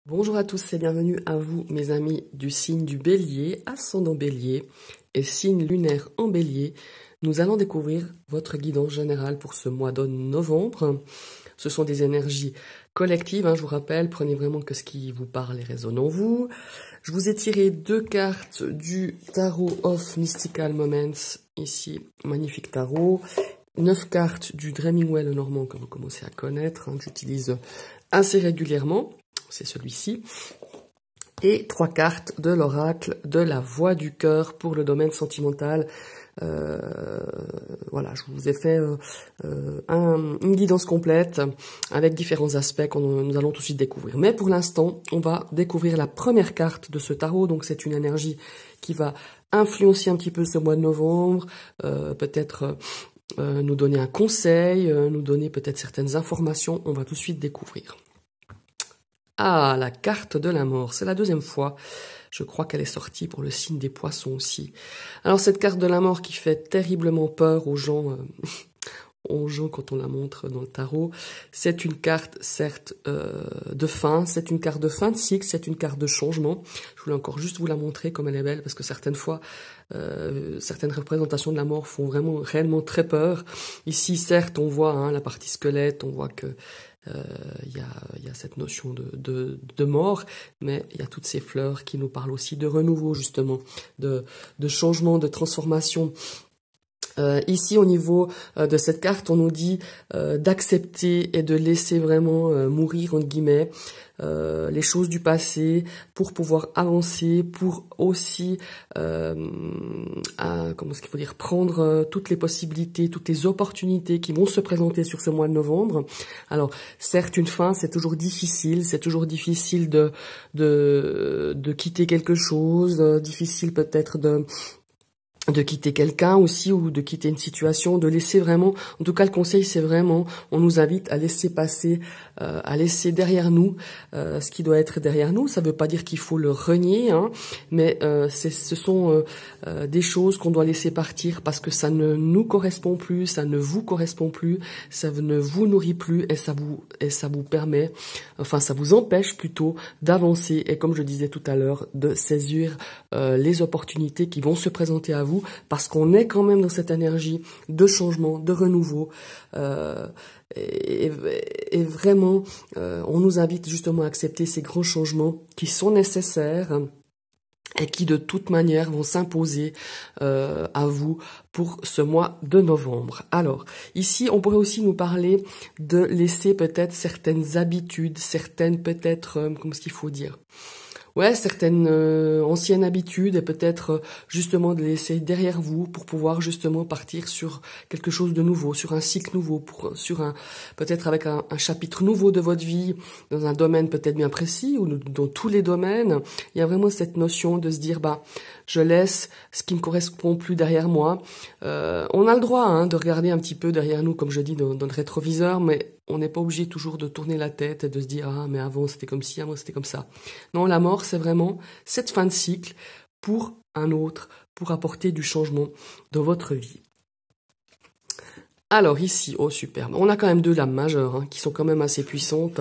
Bonjour à tous et bienvenue à vous mes amis du signe du Bélier, ascendant Bélier et signe lunaire en Bélier. Nous allons découvrir votre guidance générale pour ce mois de novembre. Ce sont des énergies collectives, je vous rappelle, prenez vraiment que ce qui vous parle et résonne en vous. Je vous ai tiré 2 cartes du Tarot of Mystical Moments, ici, magnifique tarot. 9 cartes du Dreaming Well Normand que vous commencez à connaître, que j'utilise assez régulièrement. C'est celui-ci, et 3 cartes de l'oracle de la voix du cœur pour le domaine sentimental. Voilà, je vous ai fait une guidance complète avec différents aspects que nous allons tout de suite découvrir. Mais pour l'instant, on va découvrir la première carte de ce tarot, donc c'est une énergie qui va influencer un petit peu ce mois de novembre, peut-être nous donner un conseil, nous donner peut-être certaines informations, on va tout de suite découvrir. Ah, la carte de la mort, c'est la 2e fois. Je crois qu'elle est sortie pour le signe des poissons aussi. Alors cette carte de la mort qui fait terriblement peur aux gens, quand on la montre dans le tarot, c'est une carte certes de fin, c'est une carte de fin de cycle, c'est une carte de changement. Je voulais encore juste vous la montrer comme elle est belle parce que certaines fois, certaines représentations de la mort font vraiment réellement très peur. Ici certes on voit la partie squelette, on voit que il y a cette notion de mort, mais il y a toutes ces fleurs qui nous parlent aussi de renouveau, justement, de changement, de transformation. Ici, au niveau de cette carte, on nous dit d'accepter et de laisser vraiment mourir, entre guillemets, les choses du passé pour pouvoir avancer, pour aussi, comment est-ce qu'il faut dire, prendre toutes les possibilités, toutes les opportunités qui vont se présenter sur ce mois de novembre. Alors, certes, une fin, c'est toujours difficile de quitter quelque chose, difficile peut-être de quitter quelqu'un aussi ou de quitter une situation, de laisser vraiment, en tout cas le conseil c'est vraiment, on nous invite à laisser passer, à laisser derrière nous ce qui doit être derrière nous. Ça veut pas dire qu'il faut le renier, mais ce sont des choses qu'on doit laisser partir parce que ça ne nous correspond plus, ça ne vous correspond plus, ça ne vous nourrit plus et ça vous permet, enfin ça vous empêche plutôt d'avancer et comme je disais tout à l'heure, de saisir les opportunités qui vont se présenter à vous parce qu'on est quand même dans cette énergie de changement, de renouveau et vraiment on nous invite justement à accepter ces grands changements qui sont nécessaires et qui de toute manière vont s'imposer à vous pour ce mois de novembre. Alors, ici, on pourrait aussi nous parler de laisser peut-être certaines habitudes, certaines peut-être, comment est-ce qu'il faut dire ? Ouais, certaines anciennes habitudes et peut-être justement de laisser derrière vous pour pouvoir justement partir sur quelque chose de nouveau, sur un cycle nouveau, peut-être avec un chapitre nouveau de votre vie, dans un domaine peut-être bien précis ou dans tous les domaines. Il y a vraiment cette notion de se dire, je laisse ce qui ne correspond plus derrière moi. On a le droit de regarder un petit peu derrière nous, comme je dis, dans le rétroviseur, mais on n'est pas obligé toujours de tourner la tête et de se dire « Ah, mais avant c'était comme ci, avant c'était comme ça ». Non, la mort, c'est vraiment cette fin de cycle pour un autre, pour apporter du changement dans votre vie. Alors ici, oh superbe, on a quand même 2 lames majeures qui sont quand même assez puissantes.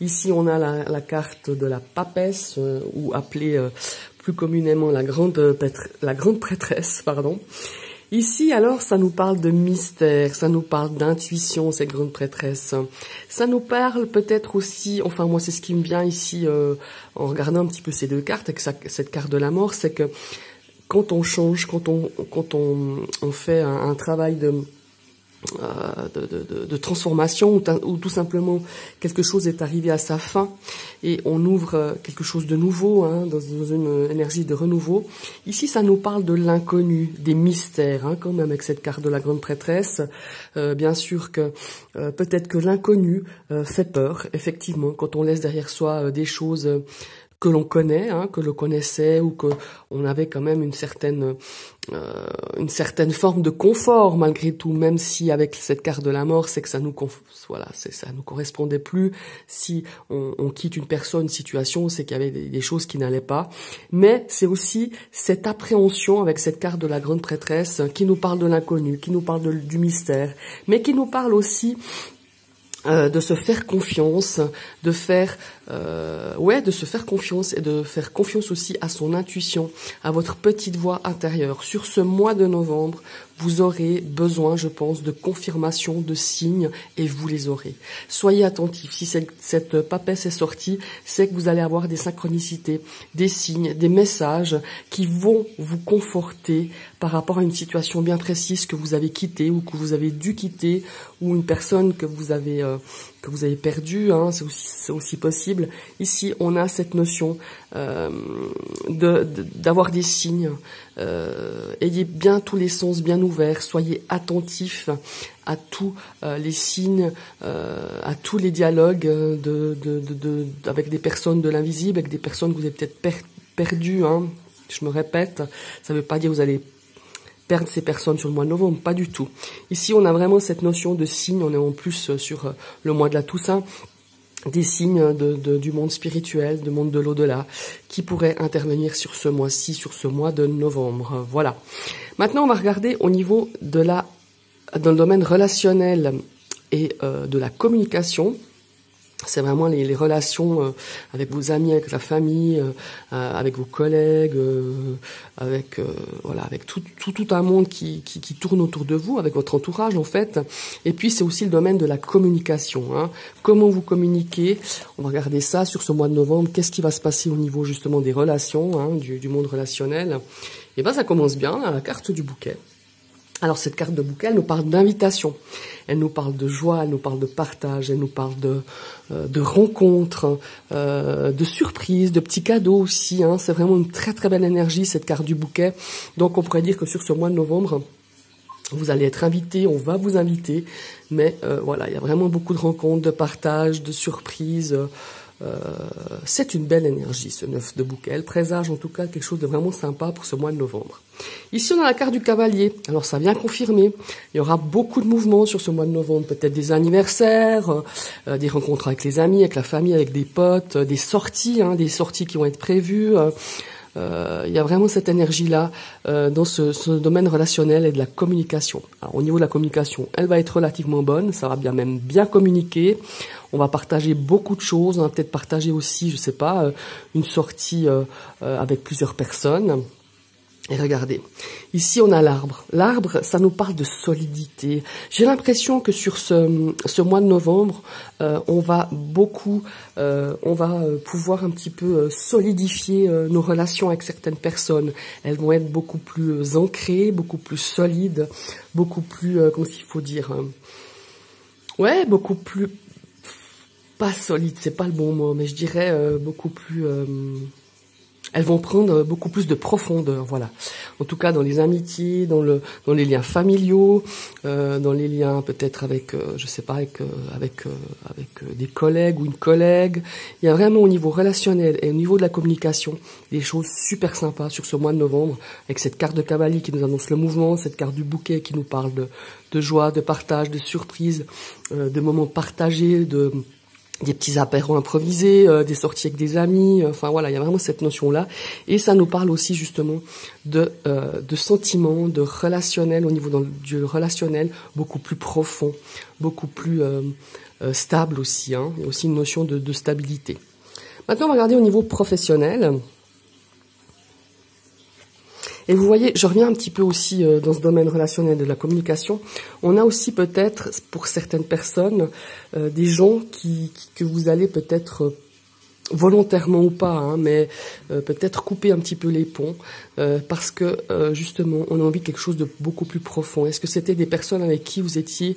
Ici, on a la carte de la papesse, ou appelée plus communément la grande prêtresse, pardon. Ici, alors, ça nous parle de mystère, ça nous parle d'intuition, cette grande prêtresse. Ça nous parle peut-être aussi, enfin moi c'est ce qui me vient ici en regardant un petit peu ces 2 cartes, avec cette carte de la mort, c'est que quand on change, quand on fait un travail de transformation ou tout simplement quelque chose est arrivé à sa fin et on ouvre quelque chose de nouveau dans une énergie de renouveau. Ici ça nous parle de l'inconnu, des mystères quand même avec cette carte de la grande prêtresse. Bien sûr que peut-être que l'inconnu fait peur effectivement quand on laisse derrière soi des choses que l'on connaît, que l'on connaissait ou que on avait quand même une certaine forme de confort malgré tout, même si avec cette carte de la mort, c'est que ça nous correspondait plus. Si on quitte une personne, une situation, c'est qu'il y avait des choses qui n'allaient pas. Mais c'est aussi cette appréhension avec cette carte de la grande prêtresse qui nous parle de l'inconnu, qui nous parle du mystère, mais qui nous parle aussi de se faire confiance, de faire ouais, de se faire confiance et de faire confiance aussi à son intuition, à votre petite voix intérieure. Sur ce mois de novembre, vous aurez besoin, je pense, de confirmation, de signes, et vous les aurez. Soyez attentifs. Si cette papesse est sortie, c'est que vous allez avoir des synchronicités, des signes, des messages qui vont vous conforter par rapport à une situation bien précise que vous avez quittée ou que vous avez dû quitter, ou une personne que vous avez perdue, hein, c'est aussi possible. Ici, on a cette notion d'avoir des signes. Ayez bien tous les sens bien ouverts, soyez attentifs à tous les signes, à tous les dialogues avec des personnes de l'invisible, avec des personnes que vous avez peut-être perdues. Hein. Je me répète, ça ne veut pas dire que vous allez perdre ces personnes sur le mois de novembre, pas du tout. Ici, on a vraiment cette notion de signes, on est en plus sur le mois de la Toussaint, des signes du monde spirituel, du monde de l'au-delà, qui pourraient intervenir sur ce mois-ci, sur ce mois de novembre. Voilà. Maintenant, on va regarder au niveau dans le domaine relationnel et de la communication. C'est vraiment les relations avec vos amis, avec la famille, avec vos collègues, avec tout un monde qui tourne autour de vous, avec votre entourage en fait. Et puis c'est aussi le domaine de la communication. Hein. Comment vous communiquez? On va regarder ça sur ce mois de novembre. Qu'est-ce qui va se passer au niveau justement des relations, hein, du monde relationnel? Et ben ça commence bien, la carte du bouquet. Alors cette carte de bouquet, elle nous parle d'invitation, elle nous parle de joie, elle nous parle de partage, elle nous parle de rencontres, de surprises, de petits cadeaux aussi. Hein. C'est vraiment une très très belle énergie cette carte du bouquet. Donc on pourrait dire que sur ce mois de novembre, vous allez être invité, on va vous inviter, mais voilà, il y a vraiment beaucoup de rencontres, de partage, de surprises. C'est une belle énergie, ce 9 de bouquet. Elle présage en tout cas quelque chose de vraiment sympa pour ce mois de novembre. Ici, on a la carte du cavalier. Alors, ça vient confirmer. Il y aura beaucoup de mouvements sur ce mois de novembre. Peut-être des anniversaires, des rencontres avec les amis, avec la famille, avec des potes, des sorties, hein, des sorties qui vont être prévues. Il y a vraiment cette énergie-là dans ce domaine relationnel et de la communication. Alors, au niveau de la communication, elle va être relativement bonne, ça va même bien communiquer. On va partager beaucoup de choses, on va peut-être partager aussi, je sais pas, une sortie avec plusieurs personnes. Et regardez, ici on a l'arbre. L'arbre, ça nous parle de solidité. J'ai l'impression que sur ce mois de novembre, on va pouvoir un petit peu solidifier nos relations avec certaines personnes. Elles vont être beaucoup plus ancrées, beaucoup plus solides, beaucoup plus, comment il faut dire, ouais, beaucoup plus, pas solide, c'est pas le bon mot, mais je dirais beaucoup plus... elles vont prendre beaucoup plus de profondeur, voilà. En tout cas, dans les amitiés, dans les liens familiaux, dans les liens peut-être avec, je sais pas, avec des collègues ou une collègue. Il y a vraiment au niveau relationnel et au niveau de la communication des choses super sympas sur ce mois de novembre, avec cette carte de cavalier qui nous annonce le mouvement, cette carte du bouquet qui nous parle de joie, de partage, de surprise, de moments partagés, des petits apéros improvisés, des sorties avec des amis, enfin voilà, il y a vraiment cette notion-là. Et ça nous parle aussi justement de sentiments, de relationnel, au niveau du relationnel, beaucoup plus profond, beaucoup plus stable aussi. Hein. Il y a aussi une notion de stabilité. Maintenant, on va regarder au niveau professionnel. Et vous voyez, je reviens un petit peu aussi dans ce domaine relationnel de la communication. On a aussi peut-être, pour certaines personnes, des gens que vous allez peut-être volontairement ou pas, hein, mais peut-être couper un petit peu les ponts parce que justement on a envie de quelque chose de beaucoup plus profond. Est-ce que c'était des personnes avec qui vous étiez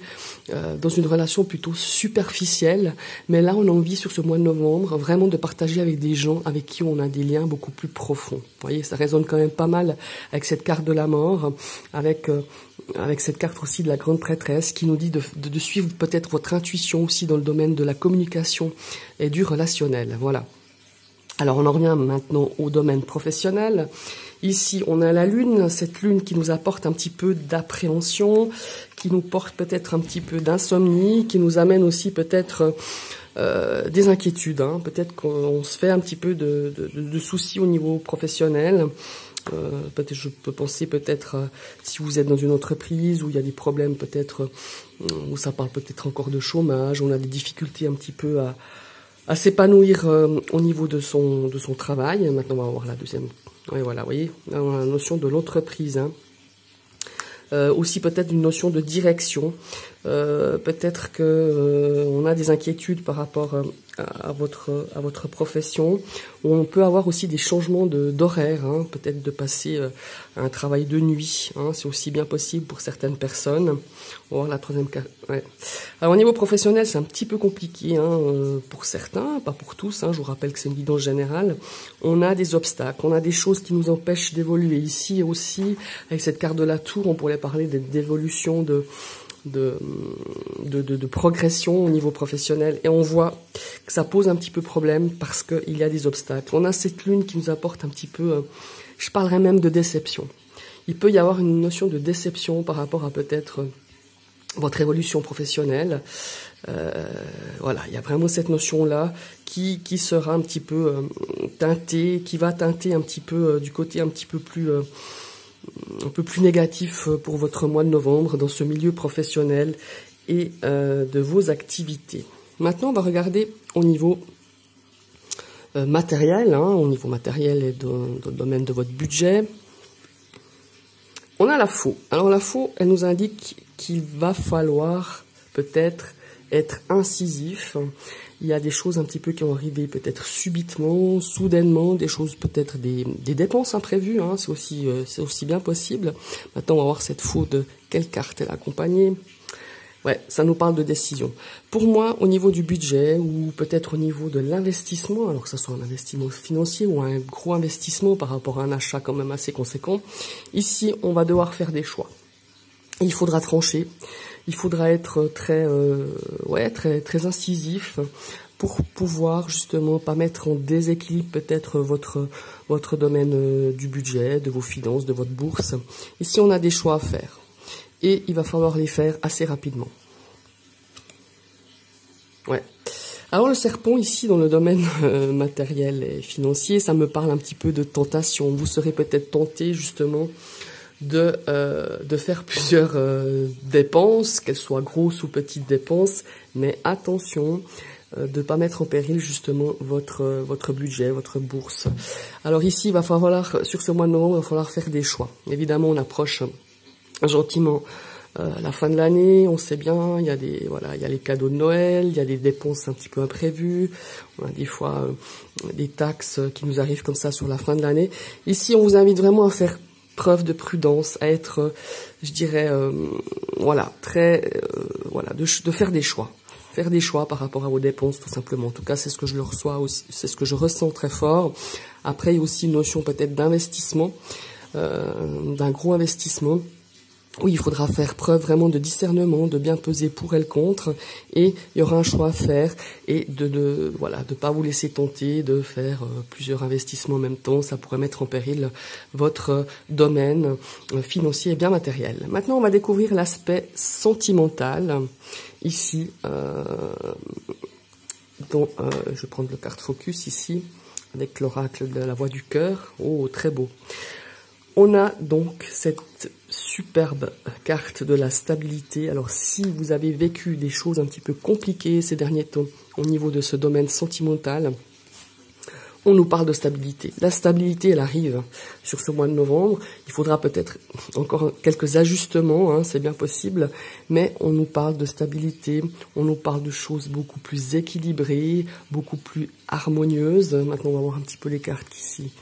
dans une relation plutôt superficielle, mais là on a envie sur ce mois de novembre vraiment de partager avec des gens avec qui on a des liens beaucoup plus profonds. Vous voyez, ça résonne quand même pas mal avec cette carte de la mort, avec cette carte aussi de la grande prêtresse qui nous dit de suivre peut-être votre intuition aussi dans le domaine de la communication et du relationnel. Voilà. Alors on en revient maintenant au domaine professionnel. Ici on a la lune, cette lune qui nous apporte un petit peu d'appréhension, qui nous porte peut-être un petit peu d'insomnie, qui nous amène aussi peut-être des inquiétudes. Hein. Peut-être qu'on se fait un petit peu de soucis au niveau professionnel. Peut-être je peux penser peut-être si vous êtes dans une entreprise où il y a des problèmes peut-être où ça parle peut-être encore de chômage, on a des difficultés un petit peu à s'épanouir au niveau de son travail. Maintenant, on va voir la deuxième. Oui, voilà, vous voyez, la notion de l'entreprise. Hein. Aussi peut-être une notion de direction. Peut-être que on a des inquiétudes par rapport à votre profession. On peut avoir aussi des changements d'horaire, hein, peut-être de passer à un travail de nuit. Hein, c'est aussi bien possible pour certaines personnes. On va voir la troisième carte. Ouais. Alors au niveau professionnel, c'est un petit peu compliqué hein, pour certains, pas pour tous. Hein, je vous rappelle que c'est une guidance générale. On a des obstacles, on a des choses qui nous empêchent d'évoluer. Ici aussi, avec cette carte de la tour, on pourrait parler d'évolution, de progression au niveau professionnel, et on voit que ça pose un petit peu problème parce qu'il y a des obstacles. On a cette lune qui nous apporte un petit peu, je parlerais même de déception. Il peut y avoir une notion de déception par rapport à peut-être votre évolution professionnelle. Voilà, il y a vraiment cette notion-là qui sera un petit peu teintée, qui va teinter un petit peu du côté un peu plus négatif pour votre mois de novembre dans ce milieu professionnel et de vos activités. Maintenant, on va regarder au niveau matériel, hein, au niveau matériel et dans le domaine de votre budget. On a la faux. Alors la faux, elle nous indique qu'il va falloir peut-être être incisif. Il y a des choses un petit peu qui ont arrivé peut-être subitement, soudainement, des choses peut-être des dépenses imprévues, hein, c'est aussi bien possible. Maintenant, on va voir cette faux de quelle carte elle est accompagnée. Ouais, ça nous parle de décision. Pour moi, au niveau du budget ou peut-être au niveau de l'investissement, alors que ce soit un investissement financier ou un gros investissement par rapport à un achat quand même assez conséquent, ici, on va devoir faire des choix. Il faudra trancher. Il faudra être très incisif pour pouvoir justement pas mettre en déséquilibre peut-être votre domaine du budget, de vos finances, de votre bourse. Ici, on a des choix à faire et il va falloir les faire assez rapidement. Ouais. Alors le serpent ici dans le domaine matériel et financier, ça me parle un petit peu de tentation. Vous serez peut-être tenté justement de faire plusieurs dépenses, qu'elles soient grosses ou petites dépenses, mais attention de ne pas mettre en péril justement votre budget, votre bourse. Alors ici, il va falloir, sur ce mois de novembre, il va falloir faire des choix. Évidemment, on approche gentiment la fin de l'année, on sait bien, il y a les cadeaux de Noël, il y a des dépenses un petit peu imprévues, on a des fois des taxes qui nous arrivent comme ça sur la fin de l'année. Ici, on vous invite vraiment à faire preuve de prudence, à être, je dirais, de faire des choix. Faire des choix par rapport à vos dépenses, tout simplement. En tout cas, c'est ce que je le reçois aussi, c'est ce que je ressens très fort. Après, il y a aussi une notion peut-être d'investissement, d'un gros investissement. Oui, il faudra faire preuve vraiment de discernement, de bien peser pour et le contre, et il y aura un choix à faire, et de pas vous laisser tenter de faire plusieurs investissements en même temps. Ça pourrait mettre en péril votre domaine financier et bien matériel. Maintenant, on va découvrir l'aspect sentimental ici, dont je vais prendre le carte focus ici avec l'oracle de la voix du cœur. Oh, très beau. On a donc cette superbe carte de la stabilité. Alors si vous avez vécu des choses un petit peu compliquées ces derniers temps au niveau de ce domaine sentimental, on nous parle de stabilité. La stabilité, elle arrive sur ce mois de novembre. Il faudra peut-être encore quelques ajustements, hein, c'est bien possible, mais on nous parle de stabilité, on nous parle de choses beaucoup plus équilibrées, beaucoup plus harmonieuses. Maintenant, on va voir un petit peu les cartes ici.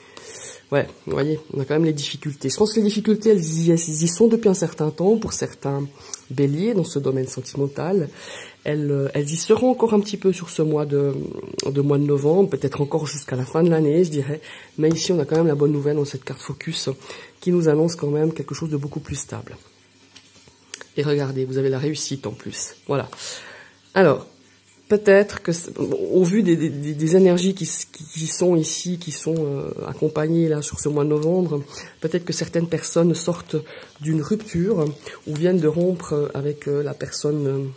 Ouais, vous voyez, on a quand même les difficultés. Je pense que les difficultés, elles y sont depuis un certain temps pour certains béliers dans ce domaine sentimental. Elles y seront encore un petit peu sur ce mois de novembre, peut-être encore jusqu'à la fin de l'année, je dirais. Mais ici, on a quand même la bonne nouvelle dans cette carte focus qui nous annonce quand même quelque chose de beaucoup plus stable. Et regardez, vous avez la réussite en plus. Voilà. Alors, peut-être que, au vu des énergies qui sont ici, qui sont accompagnées là sur ce mois de novembre, peut-être que certaines personnes sortent d'une rupture ou viennent de rompre avec la personne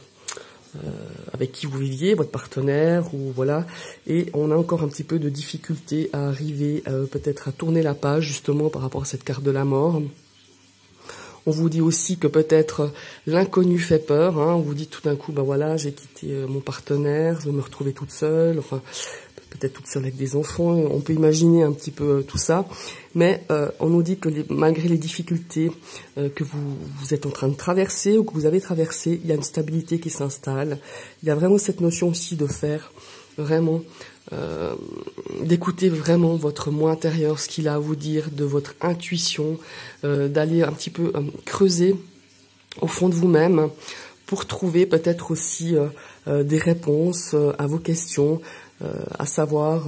avec qui vous viviez, votre partenaire, ou voilà, et on a encore un petit peu de difficulté à arriver peut-être à tourner la page justement par rapport à cette carte de la mort. On vous dit aussi que peut-être l'inconnu fait peur. Hein. On vous dit tout d'un coup, ben voilà, j'ai quitté mon partenaire, je vais me retrouver toute seule, enfin peut-être toute seule avec des enfants. On peut imaginer un petit peu tout ça. Mais on nous dit que malgré les difficultés que vous êtes en train de traverser ou que vous avez traversées, il y a une stabilité qui s'installe. Il y a vraiment cette notion aussi de faire vraiment, d'écouter vraiment votre moi intérieur, ce qu'il a à vous dire, de votre intuition, d'aller un petit peu creuser au fond de vous-même pour trouver peut-être aussi des réponses à vos questions, à savoir,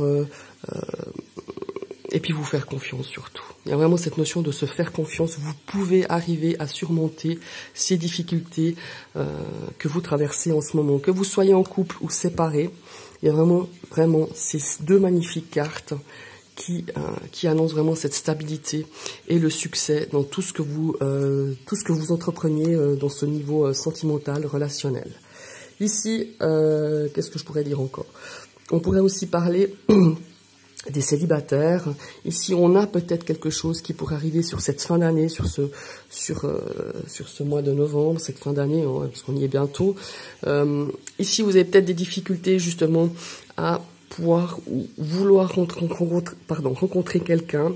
et puis vous faire confiance surtout. Il y a vraiment cette notion de se faire confiance. Vous pouvez arriver à surmonter ces difficultés que vous traversez en ce moment, que vous soyez en couple ou séparés. Il y a vraiment ces deux magnifiques cartes qui annoncent vraiment cette stabilité et le succès dans tout ce que vous entrepreniez dans ce niveau sentimental, relationnel. Ici, qu'est-ce que je pourrais dire encore? On pourrait aussi parler des célibataires. Ici, on a peut-être quelque chose qui pourrait arriver sur cette fin d'année, sur ce mois de novembre, cette fin d'année, hein, parce qu'on y est bientôt. Ici, vous avez peut-être des difficultés justement à pouvoir ou vouloir rencontrer quelqu'un.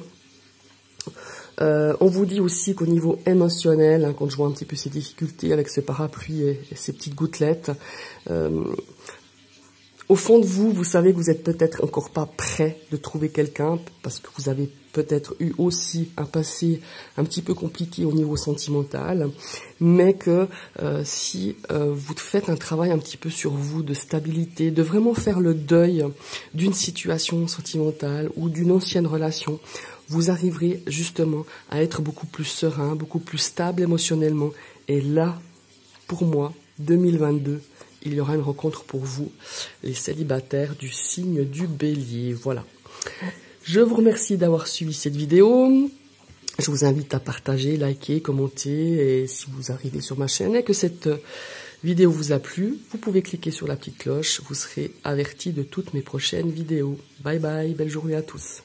On vous dit aussi qu'au niveau émotionnel, hein, quand je vois un petit peu ces difficultés avec ce parapluie et ces petites gouttelettes, au fond de vous, vous savez que vous n'êtes peut-être encore pas prêt de trouver quelqu'un parce que vous avez peut-être eu aussi un passé un petit peu compliqué au niveau sentimental, mais que si vous faites un travail un petit peu sur vous de stabilité, de vraiment faire le deuil d'une situation sentimentale ou d'une ancienne relation, vous arriverez justement à être beaucoup plus serein, beaucoup plus stable émotionnellement. Et là, pour moi, 2022, il y aura une rencontre pour vous, les célibataires du signe du Bélier. Voilà. Je vous remercie d'avoir suivi cette vidéo. Je vous invite à partager, liker, commenter. Et si vous arrivez sur ma chaîne et que cette vidéo vous a plu, vous pouvez cliquer sur la petite cloche. Vous serez averti de toutes mes prochaines vidéos. Bye bye, belle journée à tous.